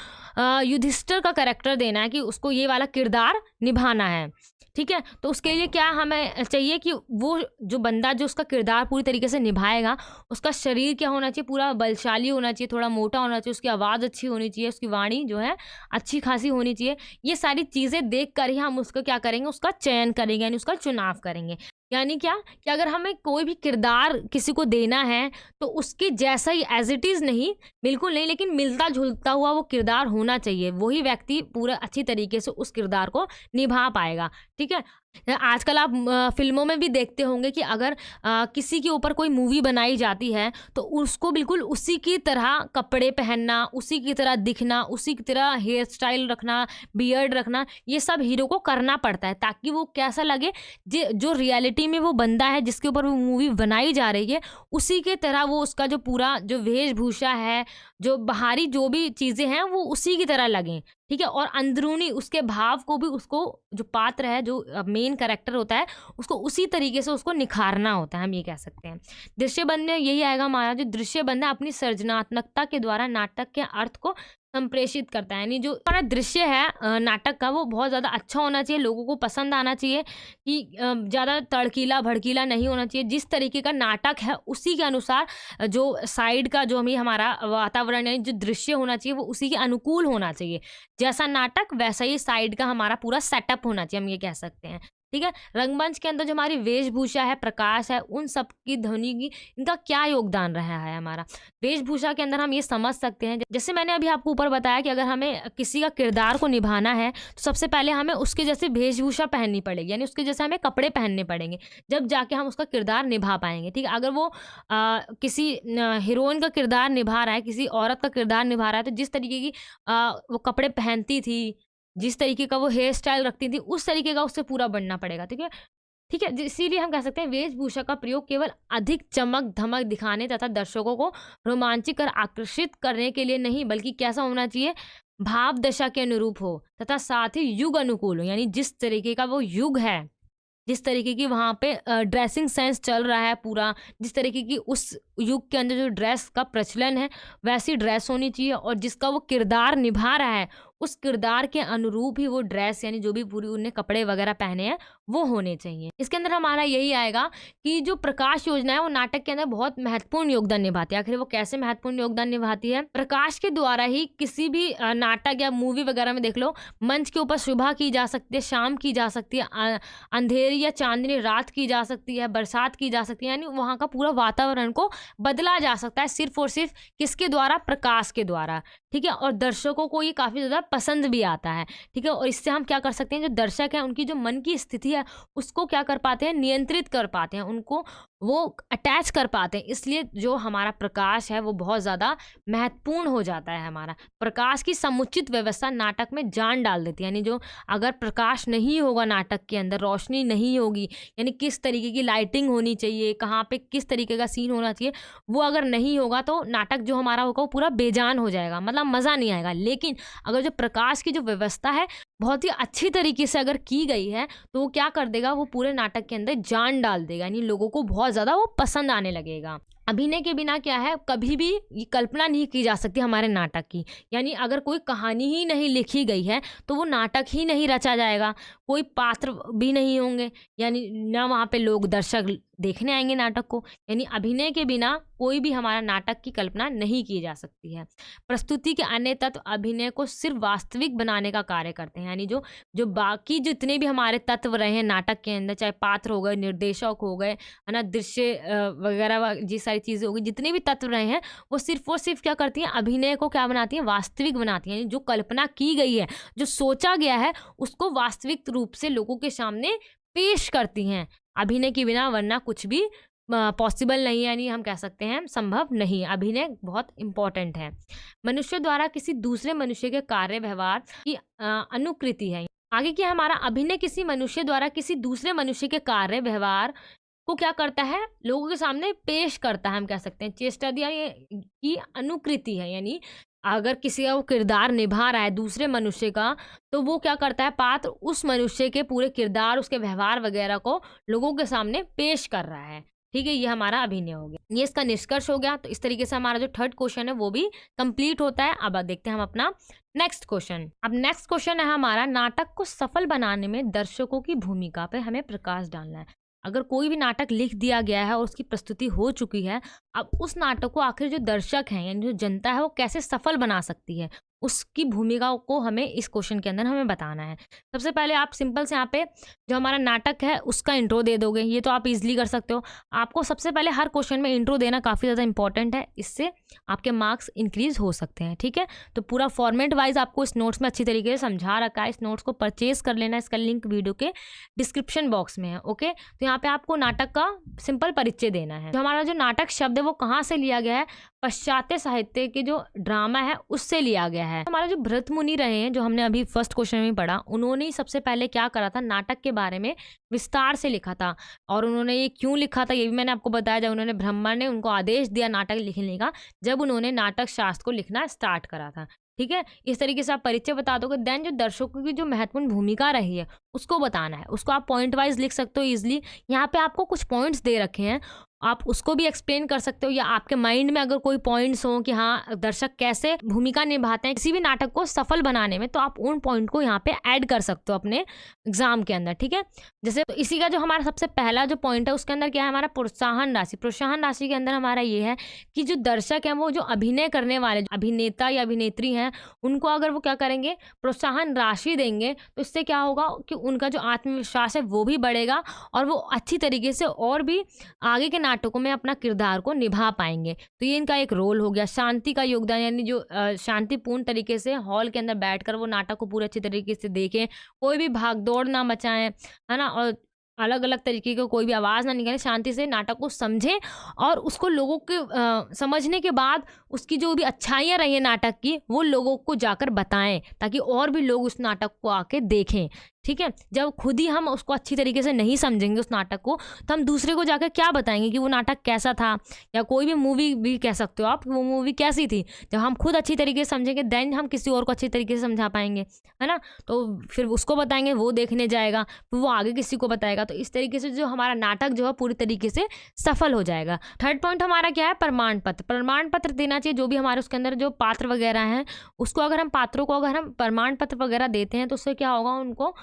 युधिष्ठिर का कैरेक्टर देना है कि उसको ये वाला किरदार निभाना है, ठीक है, तो उसके लिए क्या हमें चाहिए कि वो जो बंदा जो उसका किरदार पूरी तरीके से निभाएगा, उसका शरीर क्या होना चाहिए, पूरा बलशाली होना चाहिए, थोड़ा मोटा होना चाहिए, उसकी आवाज़ अच्छी होनी चाहिए, उसकी वाणी जो है अच्छी खासी होनी चाहिए। ये सारी चीज़ें देख कर ही हम उसको क्या करेंगे, उसका चयन करेंगे, यानी उसका चुनाव करेंगे। यानी क्या कि अगर हमें कोई भी किरदार किसी को देना है, तो उसके जैसा ही एज इट इज़ नहीं, बिल्कुल नहीं, लेकिन मिलता जुलता हुआ वो किरदार होना चाहिए। वही व्यक्ति पूरा अच्छी तरीके से उस किरदार को निभा पाएगा, ठीक है। आजकल आप फिल्मों में भी देखते होंगे कि अगर किसी के ऊपर कोई मूवी बनाई जाती है, तो उसको बिल्कुल उसी की तरह कपड़े पहनना, उसी की तरह दिखना, उसी की तरह हेयर स्टाइल रखना, बियर्ड रखना, ये सब हीरो को करना पड़ता है, ताकि वो कैसा लगे, जो रियलिटी में वो बंदा है जिसके ऊपर वो मूवी बनाई जा रही है, उसी के तरह वो उसका जो पूरा जो वेशभूषा है, जो बाहरी जो भी चीज़ें हैं, वो उसी की तरह लगें, ठीक है। और अंदरूनी उसके भाव को भी, उसको जो पात्र है, जो मेन कैरेक्टर होता है, उसको उसी तरीके से उसको निखारना होता है, हम ये कह सकते हैं। दृश्यबंध में यही आएगा हमारा, जो दृश्यबंध है अपनी सृजनात्मकता के द्वारा नाटक के अर्थ को संप्रेषित करता है। यानी जो हमारा दृश्य है नाटक का, वो बहुत ज़्यादा अच्छा होना चाहिए, लोगों को पसंद आना चाहिए, कि ज़्यादा तड़कीला भड़कीला नहीं होना चाहिए। जिस तरीके का नाटक है उसी के अनुसार जो साइड का जो हमारा वातावरण है, जो दृश्य होना चाहिए, वो उसी के अनुकूल होना चाहिए। जैसा नाटक वैसा ही साइड का हमारा पूरा सेटअप होना चाहिए, हम ये कह सकते हैं, ठीक है। रंगमंच के अंदर जो हमारी वेशभूषा है, प्रकाश है, उन सब की ध्वनि की, इनका क्या योगदान रहा है हमारा वेशभूषा के अंदर, हम ये समझ सकते हैं। जैसे मैंने अभी आपको ऊपर बताया कि अगर हमें किसी का किरदार को निभाना है, तो सबसे पहले हमें उसके जैसे वेशभूषा पहननी पड़ेगी, यानी उसके जैसे हमें कपड़े पहनने पड़ेंगे, जब जाके हम उसका किरदार निभा पाएंगे, ठीक है। अगर वो किसी हीरोइन का किरदार निभा रहा है, किसी औरत का किरदार निभा रहा है, तो जिस तरीके की वो कपड़े पहनती थी, जिस तरीके का वो हेयर स्टाइल रखती थी, उस तरीके का उससे पूरा बनना पड़ेगा, ठीक है, ठीक है। इसीलिए हम कह सकते हैं वेशभूषा का प्रयोग केवल अधिक चमक धमक दिखाने तथा दर्शकों को रोमांचित और आकर्षित करने के लिए नहीं, बल्कि कैसा होना चाहिए, भाव दशा के अनुरूप हो तथा साथ ही युग अनुकूल हो। यानी जिस तरीके का वो युग है, जिस तरीके की वहाँ पे ड्रेसिंग सेंस चल रहा है पूरा, जिस तरीके की उस युग के अंदर जो ड्रेस का प्रचलन है, वैसी ड्रेस होनी चाहिए, और जिसका वो किरदार निभा रहा है, उस किरदार के अनुरूप ही वो ड्रेस, यानी जो भी पूरी उन्हें कपड़े वगैरह पहने हैं, वो होने चाहिए। इसके अंदर हमारा यही आएगा कि जो प्रकाश योजना है, वो नाटक के अंदर बहुत महत्वपूर्ण योगदान निभाती है। आखिर वो कैसे महत्वपूर्ण योगदान निभाती है, प्रकाश के द्वारा ही किसी भी नाटक या मूवी वगैरह में देख लो, मंच के ऊपर सुबह की जा सकती है, शाम की जा सकती है, अंधेरी या चांदनी रात की जा सकती है, बरसात की जा सकती है, यानी वहाँ का पूरा वातावरण को बदला जा सकता है, सिर्फ और सिर्फ किसके द्वारा, प्रकाश के द्वारा, ठीक है। और दर्शकों को ये काफ़ी ज़्यादा पसंद भी आता है, ठीक है। और इससे हम क्या कर सकते हैं, जो दर्शक हैं उनकी जो मन की स्थिति है उसको क्या कर पाते हैं, नियंत्रित कर पाते हैं, उनको वो अटैच कर पाते हैं। इसलिए जो हमारा प्रकाश है वो बहुत ज़्यादा महत्वपूर्ण हो जाता है। हमारा प्रकाश की समुचित व्यवस्था नाटक में जान डाल देती है। यानी जो अगर प्रकाश नहीं होगा नाटक के अंदर, रोशनी नहीं होगी, यानी किस तरीके की लाइटिंग होनी चाहिए, कहाँ पे किस तरीके का सीन होना चाहिए, वो अगर नहीं होगा तो नाटक जो हमारा होगा वो पूरा बेजान हो जाएगा, मतलब मज़ा नहीं आएगा। लेकिन अगर जो प्रकाश की जो व्यवस्था है बहुत ही अच्छी तरीके से अगर की गई है तो वो क्या कर देगा, वो पूरे नाटक के अंदर जान डाल देगा, यानी लोगों को बहुत ज़्यादा वो पसंद आने लगेगा। अभिनय के बिना क्या है, कभी भी ये कल्पना नहीं की जा सकती हमारे नाटक की। यानी अगर कोई कहानी ही नहीं लिखी गई है तो वो नाटक ही नहीं रचा जाएगा, कोई पात्र भी नहीं होंगे, यानी ना वहाँ पे लोग दर्शक देखने आएंगे नाटक को। यानी अभिनय के बिना कोई भी हमारा नाटक की कल्पना नहीं की जा सकती है। प्रस्तुति के अन्य तत्व अभिनय को सिर्फ वास्तविक बनाने का कार्य करते हैं। यानी जो जो बाकी जितने भी हमारे तत्व रहे हैं नाटक के अंदर, चाहे पात्र हो गए, निर्देशक हो गए, है ना, दृश्य वगैरह जी सारी चीज़ें हो गई, जितने भी तत्व रहे हैं वो सिर्फ क्या करती हैं, अभिनय को क्या बनाती हैं, वास्तविक बनाती हैं। यानी जो कल्पना की गई है, जो सोचा गया है, उसको वास्तविक रूप से लोगों के सामने पेश करती हैं। अभिनय के बिना वरना कुछ भी पॉसिबल नहीं है, यानी हम कह सकते हैं संभव नहीं। अभिनय बहुत इम्पॉर्टेंट है। मनुष्य द्वारा किसी दूसरे मनुष्य के कार्य व्यवहार की अनुकृति है। आगे क्या, हमारा अभिनय किसी मनुष्य द्वारा किसी दूसरे मनुष्य के कार्य व्यवहार को क्या करता है, लोगों के सामने पेश करता है, हम कह सकते हैं। चेष्टा दिया की अनुकृति है, यानी अगर किसी का वो किरदार निभा रहा है दूसरे मनुष्य का, तो वो क्या करता है, पात्र उस मनुष्य के पूरे किरदार, उसके व्यवहार वगैरह को लोगों के सामने पेश कर रहा है, ठीक है। ये हमारा अभिनय हो गया, ये इसका निष्कर्ष हो गया। तो इस तरीके से हमारा जो थर्ड क्वेश्चन है वो भी कंप्लीट होता है। अब देखते हैं हम अपना नेक्स्ट क्वेश्चन। अब नेक्स्ट क्वेश्चन है हमारा, नाटक को सफल बनाने में दर्शकों की भूमिका पे हमें प्रकाश डालना है। अगर कोई भी नाटक लिख दिया गया है और उसकी प्रस्तुति हो चुकी है, अब उस नाटक को आखिर जो दर्शक हैं यानी जो जनता है वो कैसे सफल बना सकती है, उसकी भूमिका को हमें इस क्वेश्चन के अंदर हमें बताना है। सबसे पहले आप सिंपल से यहाँ पे जो हमारा नाटक है उसका इंट्रो दे दोगे, ये तो आप इजीली कर सकते हो। आपको सबसे पहले हर क्वेश्चन में इंट्रो देना काफ़ी ज़्यादा इंपॉर्टेंट है, इससे आपके मार्क्स इंक्रीज हो सकते हैं, ठीक है। तो पूरा फॉर्मेट वाइज आपको इस नोट्स में अच्छी तरीके से समझा रखा है। इस नोट्स को परचेज कर लेना, इसका लिंक वीडियो के डिस्क्रिप्शन बॉक्स में है, ओके। तो यहाँ पे आपको नाटक का सिंपल परिचय देना है। जो हमारा जो नाटक शब्द है वो कहाँ से लिया गया है, पाश्चात्य साहित्य के जो ड्रामा है उससे लिया गया है। हमारा जो भरत मुनि रहे हैं, जो हमने अभी फर्स्ट क्वेश्चन में पढ़ा, उन्होंने ही सबसे पहले क्या करा था, नाटक के बारे में विस्तार से लिखा था। और उन्होंने ये क्यों लिखा था ये भी मैंने आपको बताया, जब उन्होंने ब्रह्मा ने उनको आदेश दिया नाटक लिखने का, जब उन्होंने नाटक शास्त्र को लिखना स्टार्ट करा था, ठीक है। इस तरीके से आप परिचय बता दोगे, देन जो दर्शकों की जो महत्वपूर्ण भूमिका रही है उसको बताना है। उसको आप पॉइंट वाइज लिख सकते हो इजिली। यहाँ पे आपको कुछ पॉइंट्स दे रखे हैं, आप उसको भी एक्सप्लेन कर सकते हो, या आपके माइंड में अगर कोई पॉइंट्स हो कि हाँ दर्शक कैसे भूमिका निभाते हैं किसी भी नाटक को सफल बनाने में, तो आप उन पॉइंट को यहाँ पे ऐड कर सकते हो अपने एग्जाम के अंदर, ठीक है। जैसे तो इसी का जो हमारा सबसे पहला जो पॉइंट है उसके अंदर क्या है, हमारा प्रोत्साहन राशि। प्रोत्साहन राशि के अंदर हमारा ये है कि जो दर्शक हैं वो जो अभिनय करने वाले अभिनेता या अभिनेत्री हैं, उनको अगर वो क्या करेंगे, प्रोत्साहन राशि देंगे, तो इससे क्या होगा कि उनका जो आत्मविश्वास है वो भी बढ़ेगा और वो अच्छी तरीके से और भी आगे के नाटकों में अपना किरदार को निभा पाएंगे। तो ये इनका एक रोल हो गया। शांति का योगदान, यानी जो शांतिपूर्ण तरीके से हॉल के अंदर बैठकर वो नाटक को पूरे अच्छी तरीके से देखें, कोई भी भागदौड़ ना मचाएं, है ना, और अलग अलग तरीके का कोई भी आवाज़ ना निकालें, शांति से नाटक को समझें और उसको लोगों के समझने के बाद उसकी जो भी अच्छाइयाँ रही हैं नाटक की वो लोगों को जाकर बताएं, ताकि और भी लोग उस नाटक को आके देखें, ठीक है। जब खुद ही हम उसको अच्छी तरीके से नहीं समझेंगे उस नाटक को, तो हम दूसरे को जाकर क्या बताएंगे कि वो नाटक कैसा था, या कोई भी मूवी भी कह सकते हो आप, वो मूवी कैसी थी। जब हम खुद अच्छी तरीके से समझेंगे देन हम किसी और को अच्छी तरीके से समझा पाएंगे, है ना। तो फिर उसको बताएंगे, वो देखने जाएगा, फिर वो आगे किसी को बताएगा। तो इस तरीके से जो हमारा नाटक जो है पूरी तरीके से सफल हो जाएगा। थर्ड पॉइंट हमारा क्या है, प्रमाण पत्र। प्रमाण पत्र देना चाहिए, जो भी हमारे उसके अंदर जो पात्र वगैरह हैं उसको अगर हम पात्रों को अगर हम प्रमाण पत्र वगैरह देते हैं तो उससे क्या होगा, उनको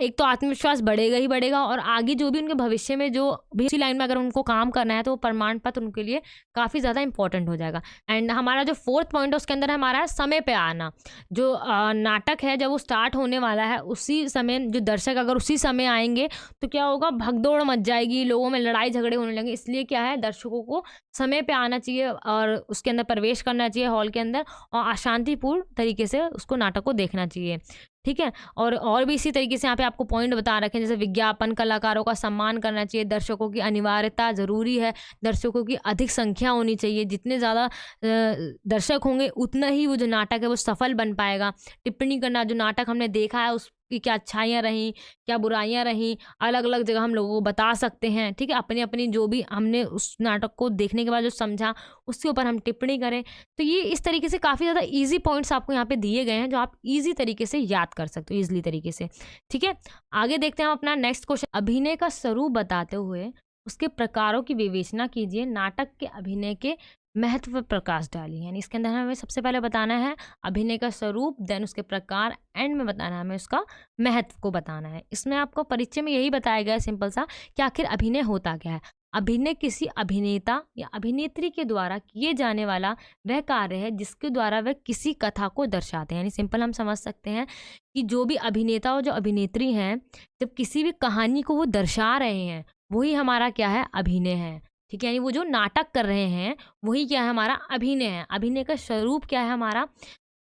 एक तो आत्मविश्वास बढ़ेगा ही बढ़ेगा, और आगे जो भी उनके भविष्य में जो भी उसी लाइन में अगर उनको काम करना है तो प्रमाण पत्र उनके लिए काफ़ी ज़्यादा इंपॉर्टेंट हो जाएगा। एंड हमारा जो फोर्थ पॉइंट है उसके अंदर हमारा है समय पे आना। जो नाटक है जब वो स्टार्ट होने वाला है उसी समय जो दर्शक अगर उसी समय आएंगे तो क्या होगा, भगदौड़ मच जाएगी, लोगों में लड़ाई झगड़े होने लगेंगे। इसलिए क्या है, दर्शकों को समय पे आना चाहिए और उसके अंदर प्रवेश करना चाहिए हॉल के अंदर, और अशांतिपूर्ण तरीके से उसको नाटक को देखना चाहिए। ठीक है, और भी इसी तरीके से यहाँ पे आपको पॉइंट बता रखे हैं, जैसे विज्ञापन, कलाकारों का सम्मान करना चाहिए, दर्शकों की अनिवार्यता ज़रूरी है, दर्शकों की अधिक संख्या होनी चाहिए, जितने ज़्यादा दर्शक होंगे उतना ही वो जो नाटक है वो सफल बन पाएगा। टिप्पणी करना, जो नाटक हमने देखा है उसकी क्या अच्छाइयाँ रहीं, क्या बुराइयाँ रहीं, अलग अलग जगह हम लोगों को बता सकते हैं। ठीक है, अपनी अपनी जो भी हमने उस नाटक को देखने के बाद जो समझा उसके ऊपर हम टिप्पणी करें। तो ये इस तरीके से काफ़ी ज़्यादा ईजी पॉइंट्स आपको यहाँ पे दिए गए हैं, जो आप ईजी तरीके से याद कर सकते हो, ईजिली तरीके से। ठीक है, आगे देखते हैं हम अपना नेक्स्ट क्वेश्चन। अभिनय का स्वरूप बताते हुए उसके प्रकारों की विवेचना कीजिए, नाटक के अभिनय के महत्व पर प्रकाश डालिए। यानी इसके अंदर हमें सबसे पहले बताना है अभिनय का स्वरूप, देन उसके प्रकार, एंड में बताना है हमें उसका महत्व को बताना है। इसमें आपको परिचय में यही बताया गया है सिंपल सा कि आखिर अभिनय होता क्या है। अभिनय किसी अभिनेता या अभिनेत्री के द्वारा किए जाने वाला वह कार्य है जिसके द्वारा वह किसी कथा को दर्शाते हैं। यानी सिंपल हम समझ सकते हैं कि जो भी अभिनेता और जो अभिनेत्री हैं, जब किसी भी कहानी को वो दर्शा रहे हैं, वही हमारा क्या है, अभिनय है। ठीक है, यानी वो जो नाटक कर रहे हैं वही क्या है, हमारा अभिनय है। अभिनय का स्वरूप क्या है हमारा,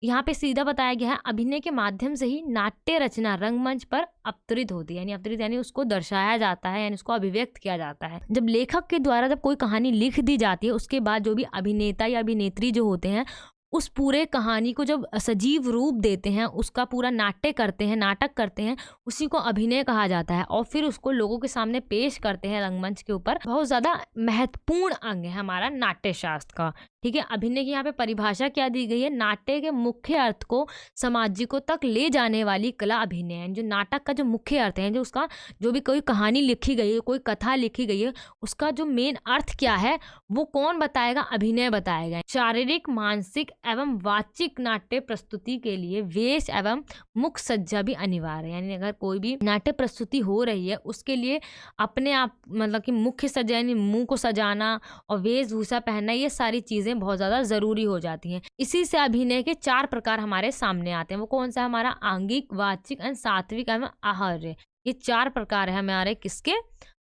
यहाँ पे सीधा बताया गया है, अभिनय के माध्यम से ही नाट्य रचना रंगमंच पर अवतरित होती है। यानी अवतरित यानी उसको दर्शाया जाता है, यानी उसको अभिव्यक्त किया जाता है। जब लेखक के द्वारा जब कोई कहानी लिख दी जाती है, उसके बाद जो भी अभिनेता या अभिनेत्री जो होते हैं, उस पूरे कहानी को जब सजीव रूप देते हैं, उसका पूरा नाट्य करते हैं, नाटक करते हैं, उसी को अभिनय कहा जाता है। और फिर उसको लोगों के सामने पेश करते हैं रंगमंच के ऊपर। बहुत ज़्यादा महत्वपूर्ण अंग है हमारा नाट्य शास्त्र का। ठीक है, अभिनय की यहाँ पे परिभाषा क्या दी गई है, नाट्य के मुख्य अर्थ को समाजिकों तक ले जाने वाली कला अभिनय है। जो नाटक का जो मुख्य अर्थ है, जो उसका जो भी कोई कहानी लिखी गई है, कोई कथा लिखी गई है, उसका जो मेन अर्थ क्या है वो कौन बताएगा, अभिनय बताएगा। शारीरिक, मानसिक एवं वाचिक नाट्य प्रस्तुति के लिए वेश एवं मुख सज्जा भी अनिवार्य है। यानी अगर कोई भी नाट्य प्रस्तुति हो रही है उसके लिए अपने आप मतलब कि मुख्य सज्जा यानी मुंह को सजाना और वेशभूषा पहनना, ये सारी चीजें बहुत ज्यादा जरूरी हो जाती हैं। इसी से अभिनय के 4 प्रकार हमारे सामने आते हैं। वो कौन सा, हमारा आंगिक, वाचिक एवं सात्विक एवं आहार्य। ये 4 प्रकार है हमारे किसके,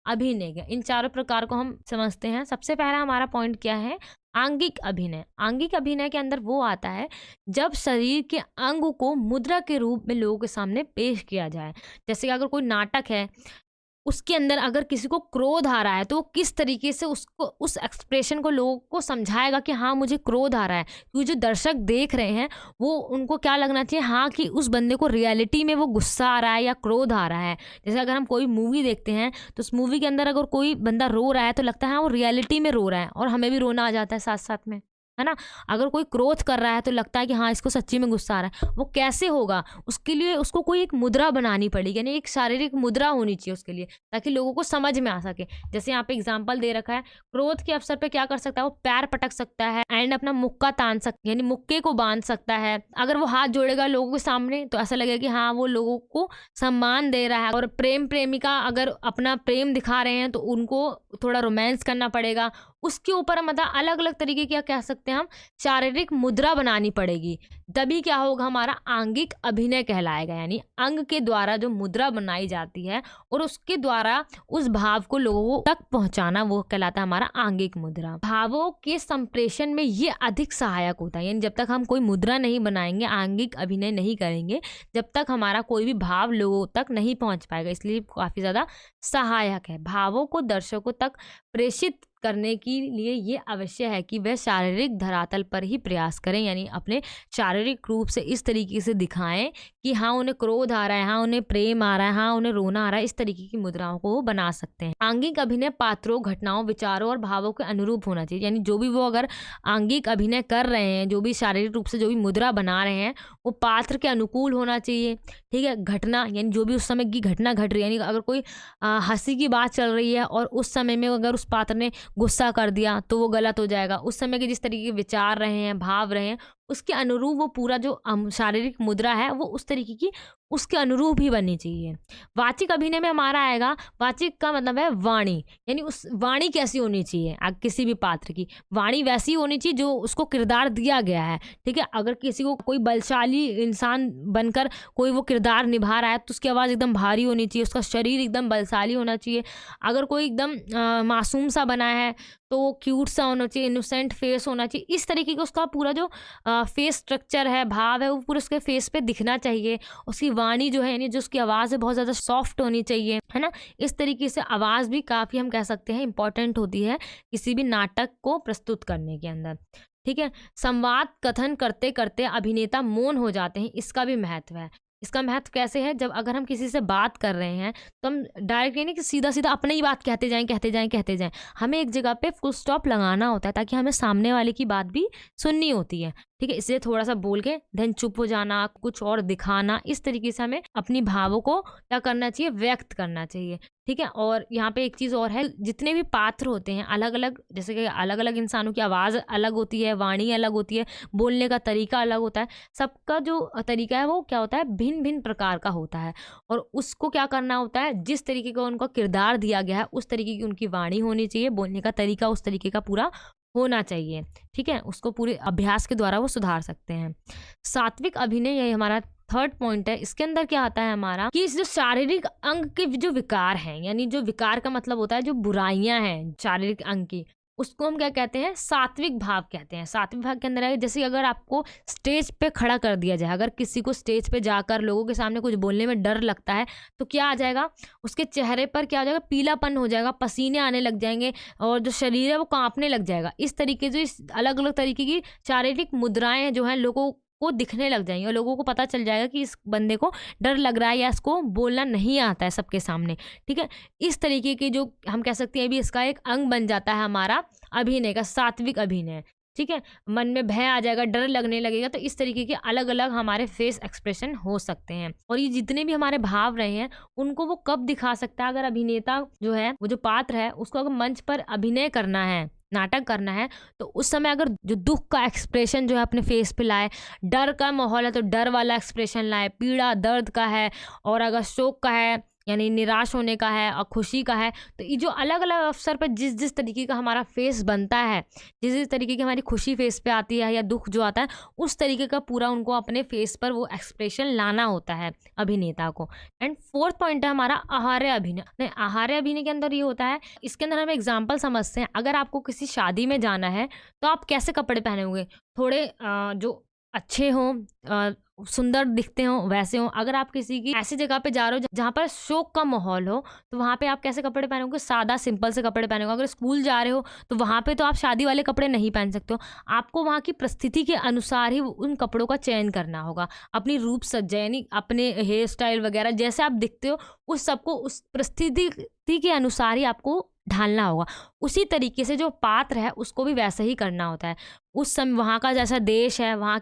अभिनय के। इन चारों प्रकार को हम समझते हैं। सबसे पहला हमारा पॉइंट क्या है, आंगिक अभिनय। आंगिक अभिनय के अंदर वो आता है जब शरीर के अंग को मुद्रा के रूप में लोगों के सामने पेश किया जाए। जैसे कि अगर कोई नाटक है, उसके अंदर अगर किसी को क्रोध आ रहा है तो वो किस तरीके से उसको उस एक्सप्रेशन को लोगों को समझाएगा कि हाँ मुझे क्रोध आ रहा है। क्योंकि जो दर्शक देख रहे हैं वो उनको क्या लगना चाहिए, हाँ कि उस बंदे को रियलिटी में वो गुस्सा आ रहा है या क्रोध आ रहा है। जैसे अगर हम कोई मूवी देखते हैं तो उस मूवी के अंदर अगर कोई बंदा रो रहा है तो लगता है हाँ वो रियलिटी में रो रहा है, और हमें भी रोना आ जाता है साथ साथ में, है ना। अगर कोई क्रोध कर रहा है तो लगता है कि हाँ इसको सच्ची में गुस्सा आ रहा है। वो कैसे होगा, उसके लिए उसको कोई एक मुद्रा बनानी पड़ेगी, यानी एक शारीरिक मुद्रा होनी चाहिए उसके लिए, ताकि लोगों को समझ में आ सके। जैसे यहाँ पे एग्जांपल दे रखा है, क्रोध के अवसर पे क्या कर सकता है, वो पैर पटक सकता है एंड अपना मुक्का तान सकता है, यानी मुक्के को बांध सकता है। अगर वो हाथ जोड़ेगा लोगों के सामने तो ऐसा लगेगा कि हाँ वो लोगों को सम्मान दे रहा है। और प्रेम प्रेमिका अगर अपना प्रेम दिखा रहे हैं तो उनको थोड़ा रोमांस करना पड़ेगा, उसके ऊपर मतलब अलग अलग तरीके की कह सकते हैं हम शारीरिक मुद्रा बनानी पड़ेगी, तभी क्या होगा, हमारा आंगिक अभिनय कहलाएगा। यानी अंग के द्वारा जो मुद्रा बनाई जाती है और उसके द्वारा उस भाव को लोगों तक पहुंचाना, वो कहलाता है हमारा आंगिक मुद्रा। भावों के संप्रेषण में ये अधिक सहायक होता है। यानी जब तक हम कोई मुद्रा नहीं बनाएंगे, आंगिक अभिनय नहीं करेंगे, जब तक हमारा कोई भी भाव लोगों तक नहीं पहुंच पाएगा, इसलिए काफी ज्यादा सहायक है। भावों को दर्शकों तक प्रेषित करने के लिए ये अवश्य है कि वह शारीरिक धरातल पर ही प्रयास करें, यानी अपने शारीरिक रूप से इस तरीके से दिखाएं कि हाँ उन्हें क्रोध आ रहा है, हाँ उन्हें प्रेम आ रहा है, हाँ उन्हें रोना आ रहा है। इस तरीके की मुद्राओं को वो बना सकते हैं। आंगिक अभिनय पात्रों, घटनाओं, विचारों और भावों के अनुरूप होना चाहिए। यानी जो भी वो अगर आंगिक अभिनय कर रहे हैं, जो भी शारीरिक रूप से जो भी मुद्रा बना रहे हैं, वो पात्र के अनुकूल होना चाहिए। ठीक है, घटना यानी जो भी उस समय की घटना घट रही है, यानी अगर कोई हंसी की बात चल रही है और उस समय में अगर उस पात्र ने गुस्सा कर दिया तो वो गलत हो जाएगा। उस समय के जिस तरीके के विचार रहे हैं, भाव रहे हैं, उसके अनुरूप वो पूरा जो शारीरिक मुद्रा है वो उस तरीके की उसके अनुरूप ही बननी चाहिए। वाचिक अभिनय में हमारा आएगा, वाचिक का मतलब है वाणी, यानी उस वाणी कैसी होनी चाहिए, किसी भी पात्र की वाणी वैसी होनी चाहिए जो उसको किरदार दिया गया है। ठीक है, अगर किसी को कोई बलशाली इंसान बनकर कोई वो किरदार निभा रहा है तो उसकी आवाज़ एकदम भारी होनी चाहिए, उसका शरीर एकदम बलशाली होना चाहिए। अगर कोई एकदम मासूम सा बना है तो क्यूट सा होना चाहिए, इनोसेंट फेस होना चाहिए। इस तरीके का उसका पूरा जो फेस स्ट्रक्चर है, भाव है, वो पूरे उसके फेस पे दिखना चाहिए। उसकी वाणी जो है, यानी जो उसकी आवाज़ है, बहुत ज़्यादा सॉफ्ट होनी चाहिए, है ना? इस तरीके से आवाज़ भी काफ़ी हम कह सकते हैं इम्पोर्टेंट होती है किसी भी नाटक को प्रस्तुत करने के अंदर, ठीक है? संवाद कथन करते-करते अभिनेता मौन हो जाते हैं, इसका भी महत्व है। इसका महत्व कैसे है? जब अगर हम किसी से बात कर रहे हैं, तो हम डायरेक्ट ये नहीं कि सीधा-सीधा अपनी ही बात कहते जाएँ, कहते जाएँ, कहते जाएँ। हमें एक जगह पे फुल स्टॉप लगाना होता है, ताकि हमें सामने वाले की बात भी सुननी होती है, ठीक है? इसलिए थोड़ा-सा बोल के देन चुप हो जाना, कुछ और दिखाना, इस तरीके से हमें अपनी भावों को क्या करना चाहिए? व्यक्त करना चाहिए, ठीक है? और यहाँ पे एक चीज़ और है, जितने भी पात्र होते हैं अलग-अलग, जैसे कि अलग-अलग इंसानों की आवाज़ अलग होती है, वाणी अलग होती है, बोलने का तरीका अलग होता है। सबका जो तरीका है वो क्या होता है? भिन्न-भिन्न प्रकार का होता है, और उसको क्या करना होता है? जिस तरीके का उनका किरदार दिया गया है, उस तरीके की उनकी वाणी होनी चाहिए, बोलने का तरीका उस तरीके का पूरा होना चाहिए, ठीक है? उसको पूरे अभ्यास के द्वारा वो सुधार सकते हैं। सात्विक अभिनय, ये हमारा थर्ड पॉइंट है। इसके अंदर क्या आता है हमारा कि इस जो शारीरिक अंग के जो विकार हैं, यानी जो विकार का मतलब होता है जो बुराइयां हैं शारीरिक अंग की, उसको हम क्या कहते हैं? सात्विक भाव कहते हैं। सात्विक भाव के अंदर है, जैसे अगर आपको स्टेज पे खड़ा कर दिया जाए, अगर किसी को स्टेज पे जाकर लोगों के सामने कुछ बोलने में डर लगता है, तो क्या आ जाएगा? उसके चेहरे पर क्या हो जाएगा? पीलापन हो जाएगा, पसीने आने लग जाएंगे, और जो शरीर है वो कांपने लग जाएगा। इस तरीके से इस अलग अलग तरीके की शारीरिक मुद्राएं जो है लोगों को दिखने लग जाएंगी, और लोगों को पता चल जाएगा कि इस बंदे को डर लग रहा है, या इसको बोलना नहीं आता है सबके सामने, ठीक है? इस तरीके की जो हम कह सकते हैं, भी इसका एक अंग बन जाता है हमारा अभिनय का, सात्विक अभिनय, ठीक है? मन में भय आ जाएगा, डर लगने लगेगा, तो इस तरीके के अलग अलग हमारे फेस एक्सप्रेशन हो सकते हैं। और ये जितने भी हमारे भाव रहे हैं, उनको वो कब दिखा सकता है? अगर अभिनेता जो है, वो जो पात्र है, उसको अगर मंच पर अभिनय करना है, नाटक करना है, तो उस समय अगर जो दुख का एक्सप्रेशन जो है अपने फेस पे लाए, डर का माहौल है तो डर वाला एक्सप्रेशन लाए, पीड़ा दर्द का है, और अगर शोक का है यानी निराश होने का है, और खुशी का है, तो ये जो अलग अलग अवसर पर जिस जिस तरीके का हमारा फेस बनता है, जिस जिस तरीके की हमारी खुशी फेस पे आती है या दुख जो आता है, उस तरीके का पूरा उनको अपने फेस पर वो एक्सप्रेशन लाना होता है अभिनेता को। एंड फोर्थ पॉइंट है हमारा आहार्य अभिनय। नहीं, आहार्य अभिनय के अंदर ये होता है, इसके अंदर हम एग्जाम्पल समझते हैं। अगर आपको किसी शादी में जाना है, तो आप कैसे कपड़े पहने होंगे? थोड़े जो अच्छे हों, सुंदर दिखते हों, वैसे हों। अगर आप किसी की ऐसी जगह पे जा रहे हो जहाँ पर शोक का माहौल हो, तो वहाँ पे आप कैसे कपड़े पहनोगे? सादा सिंपल से कपड़े पहनोगे। अगर स्कूल जा रहे हो, तो वहाँ पे तो आप शादी वाले कपड़े नहीं पहन सकते हो। आपको वहाँ की परिस्थिति के अनुसार ही उन कपड़ों का चयन करना होगा। अपनी रूप सज्जा, यानी अपने हेयर स्टाइल वगैरह जैसे आप दिखते हो, उस सबको उस परिस्थिति के अनुसार ही आपको ढालना होगा। उसी तरीके से जो पात्र है, उसको भी वैसा ही करना होता है। उस समय वहाँ का जैसा देश है, वहाँ की